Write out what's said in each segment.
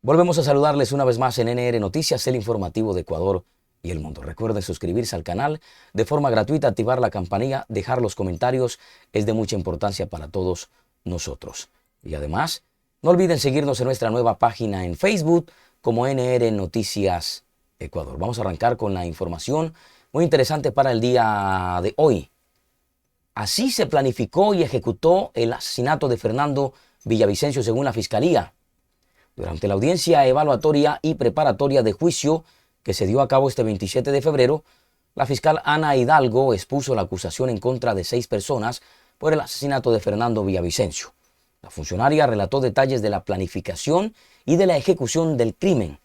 Volvemos a saludarles una vez más en NR Noticias, el informativo de Ecuador y el mundo. Recuerden suscribirse al canal de forma gratuita, activar la campanilla, dejar los comentarios, es de mucha importancia para todos nosotros. Y además, no olviden seguirnos en nuestra nueva página en Facebook como NR Noticias Ecuador. Vamos a arrancar con la información muy interesante para el día de hoy. Así se planificó y ejecutó el asesinato de Fernando Villavicencio según la Fiscalía. Durante la audiencia evaluatoria y preparatoria de juicio que se dio a cabo este 27 de febrero, la fiscal Ana Hidalgo expuso la acusación en contra de 6 personas por el asesinato de Fernando Villavicencio. La funcionaria relató detalles de la planificación y de la ejecución del crimen.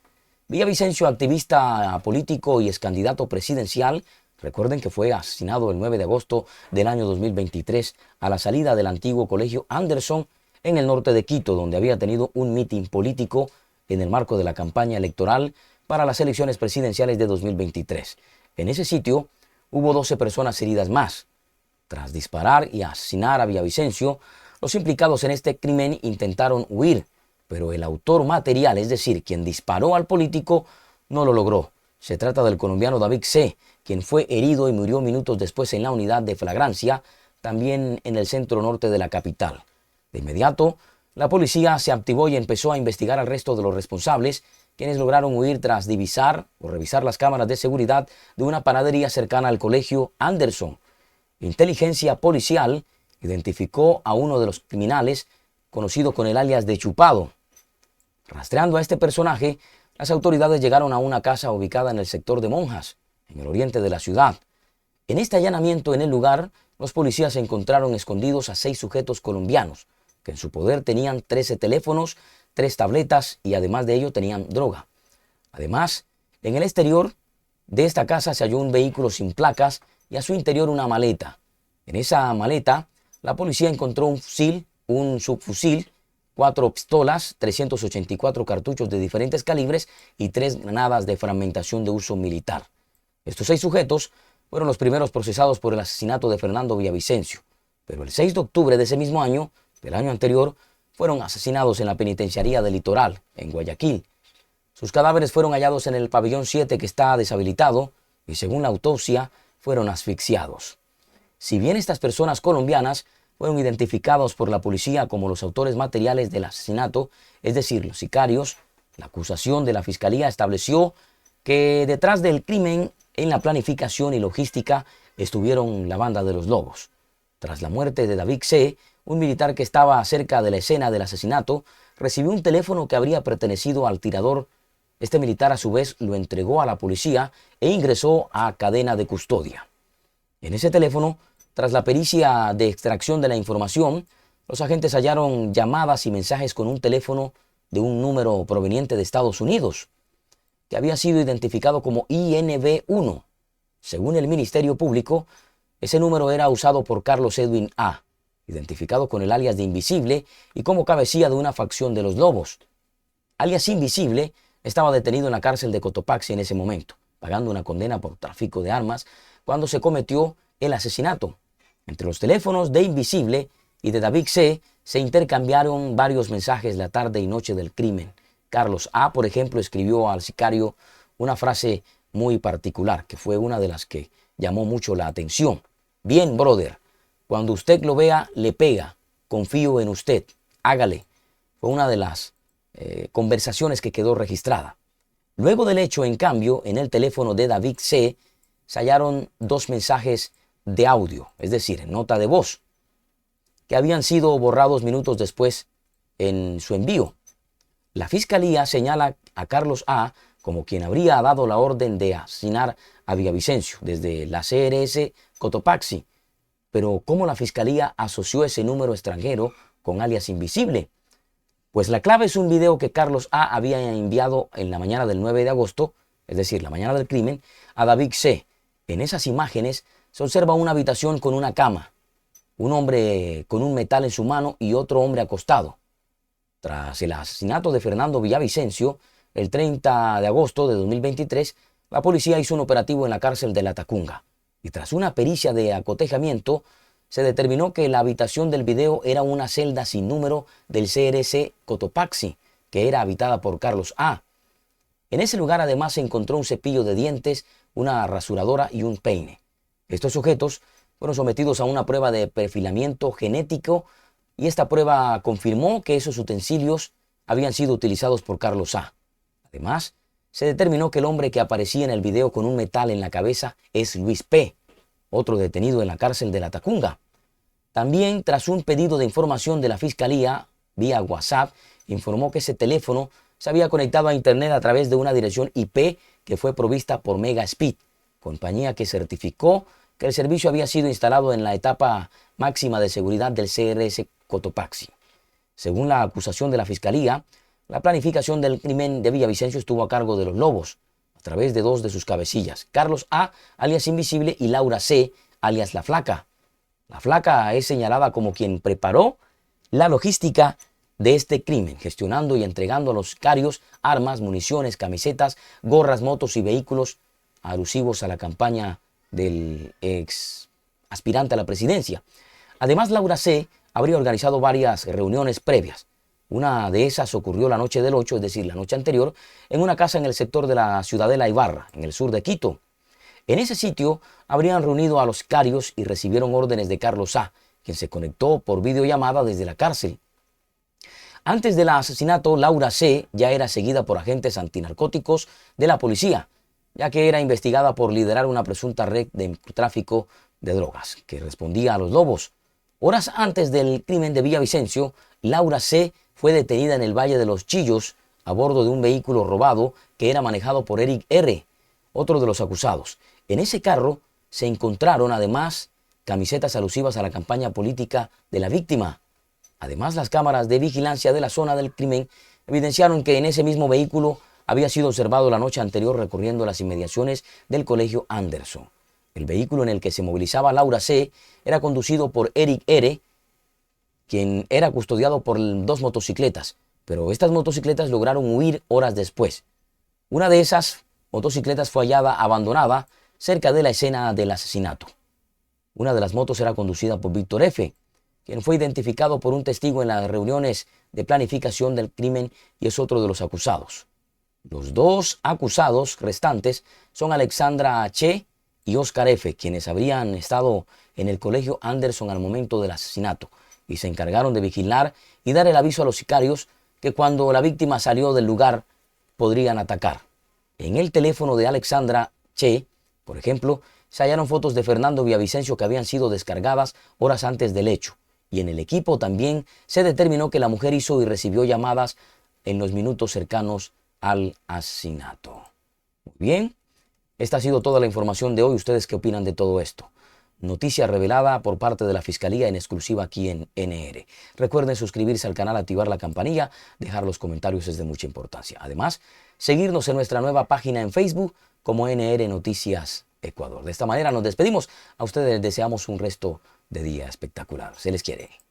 Villavicencio, activista político y excandidato presidencial, recuerden que fue asesinado el 9 de agosto del año 2023 a la salida del antiguo colegio Anderson en el norte de Quito, donde había tenido un mitin político en el marco de la campaña electoral para las elecciones presidenciales de 2023. En ese sitio hubo 12 personas heridas más. Tras disparar y asesinar a Villavicencio, los implicados en este crimen intentaron huir, pero el autor material, es decir, quien disparó al político, no lo logró. Se trata del colombiano David C., quien fue herido y murió minutos después en la unidad de flagrancia, también en el centro norte de la capital. De inmediato, la policía se activó y empezó a investigar al resto de los responsables, quienes lograron huir tras divisar o revisar las cámaras de seguridad de una panadería cercana al colegio Anderson. Inteligencia policial identificó a uno de los criminales, conocido con el alias de Chupado. Rastreando a este personaje, las autoridades llegaron a una casa ubicada en el sector de Monjas, en el oriente de la ciudad. En este allanamiento en el lugar, los policías encontraron escondidos a 6 sujetos colombianos, que en su poder tenían 13 teléfonos, 3 tabletas y además de ello tenían droga. Además, en el exterior de esta casa se halló un vehículo sin placas y a su interior una maleta. En esa maleta, la policía encontró un fusil, un subfusil, 4 pistolas, 384 cartuchos de diferentes calibres y 3 granadas de fragmentación de uso militar. Estos 6 sujetos fueron los primeros procesados por el asesinato de Fernando Villavicencio, pero el 6 de octubre de ese mismo año, del año anterior, fueron asesinados en la penitenciaría del Litoral, en Guayaquil. Sus cadáveres fueron hallados en el pabellón 7 que está deshabilitado y según la autopsia fueron asfixiados. Si bien estas personas colombianas fueron identificados por la policía como los autores materiales del asesinato, es decir, los sicarios, la acusación de la Fiscalía estableció que detrás del crimen, en la planificación y logística, estuvieron la banda de los Lobos. Tras la muerte de David C., un militar que estaba cerca de la escena del asesinato recibió un teléfono que habría pertenecido al tirador. Este militar a su vez lo entregó a la policía e ingresó a cadena de custodia. En ese teléfono, tras la pericia de extracción de la información, los agentes hallaron llamadas y mensajes con un teléfono de un número proveniente de Estados Unidos, que había sido identificado como INB1. Según el Ministerio Público, ese número era usado por Carlos Edwin A., identificado con el alias de Invisible y como cabecilla de una facción de los Lobos. Alias Invisible estaba detenido en la cárcel de Cotopaxi en ese momento, pagando una condena por tráfico de armas cuando se cometió el asesinato. Entre los teléfonos de Invisible y de David C. se intercambiaron varios mensajes la tarde y noche del crimen. Carlos A., por ejemplo, escribió al sicario una frase muy particular, que fue una de las que llamó mucho la atención. Bien, brother, cuando usted lo vea, le pega. Confío en usted. Hágale. Fue una de las conversaciones que quedó registrada. Luego del hecho, en cambio, en el teléfono de David C. se hallaron 2 mensajes de audio, es decir, nota de voz, que habían sido borrados minutos después en su envío. La Fiscalía señala a Carlos A. como quien habría dado la orden de asesinar a Villavicencio desde la CRS Cotopaxi. Pero ¿cómo la Fiscalía asoció ese número extranjero con alias Invisible? Pues la clave es un video que Carlos A. había enviado en la mañana del 9 de agosto, es decir, la mañana del crimen, a David C. En esas imágenes se observa una habitación con una cama, un hombre con un metal en su mano y otro hombre acostado. Tras el asesinato de Fernando Villavicencio, el 30 de agosto de 2023, la policía hizo un operativo en la cárcel de La Tacunga. Y tras una pericia de acotejamiento, se determinó que la habitación del video era una celda sin número del CRC Cotopaxi, que era habitada por Carlos A. En ese lugar además se encontró un cepillo de dientes, una rasuradora y un peine. Estos objetos fueron sometidos a una prueba de perfilamiento genético y esta prueba confirmó que esos utensilios habían sido utilizados por Carlos A. Además, se determinó que el hombre que aparecía en el video con un metal en la cabeza es Luis P., otro detenido en la cárcel de La Tacunga. También, tras un pedido de información de la Fiscalía, vía WhatsApp, informó que ese teléfono se había conectado a Internet a través de una dirección IP que fue provista por Megaspeed, compañía que certificó que el servicio había sido instalado en la etapa máxima de seguridad del CRS Cotopaxi. Según la acusación de la Fiscalía, la planificación del crimen de Villavicencio estuvo a cargo de los Lobos, a través de dos de sus cabecillas, Carlos A., alias Invisible, y Laura C., alias La Flaca. La Flaca es señalada como quien preparó la logística de este crimen, gestionando y entregando a los sicarios armas, municiones, camisetas, gorras, motos y vehículos alusivos a la campaña del ex aspirante a la presidencia. Además, Laura C. habría organizado varias reuniones previas. Una de esas ocurrió la noche del 8, es decir, la noche anterior, en una casa en el sector de la Ciudadela Ibarra, en el sur de Quito. En ese sitio habrían reunido a los sicarios y recibieron órdenes de Carlos A., quien se conectó por videollamada desde la cárcel. Antes del asesinato, Laura C. ya era seguida por agentes antinarcóticos de la policía, ya que era investigada por liderar una presunta red de tráfico de drogas que respondía a los Lobos. Horas antes del crimen de Villavicencio, Laura C. fue detenida en el Valle de los Chillos a bordo de un vehículo robado que era manejado por Eric R., otro de los acusados. En ese carro se encontraron además camisetas alusivas a la campaña política de la víctima. Además, las cámaras de vigilancia de la zona del crimen evidenciaron que en ese mismo vehículo había sido observado la noche anterior recorriendo las inmediaciones del Colegio Anderson. El vehículo en el que se movilizaba Laura C. era conducido por Eric R., quien era custodiado por dos motocicletas, pero estas motocicletas lograron huir horas después. Una de esas motocicletas fue hallada abandonada cerca de la escena del asesinato. Una de las motos era conducida por Víctor F., quien fue identificado por un testigo en las reuniones de planificación del crimen y es otro de los acusados. Los dos acusados restantes son Alexandra H. y Oscar F., quienes habrían estado en el Colegio Anderson al momento del asesinato y se encargaron de vigilar y dar el aviso a los sicarios que cuando la víctima salió del lugar podrían atacar. En el teléfono de Alexandra Che, por ejemplo, se hallaron fotos de Fernando Villavicencio que habían sido descargadas horas antes del hecho. Y en el equipo también se determinó que la mujer hizo y recibió llamadas en los minutos cercanos al asesinato. Muy bien, esta ha sido toda la información de hoy. ¿Ustedes qué opinan de todo esto? Noticia revelada por parte de la Fiscalía en exclusiva aquí en NR. Recuerden suscribirse al canal, activar la campanilla, dejar los comentarios es de mucha importancia. Además, seguirnos en nuestra nueva página en Facebook como NR Noticias Ecuador. De esta manera nos despedimos. A ustedes les deseamos un resto de día espectacular. Se les quiere.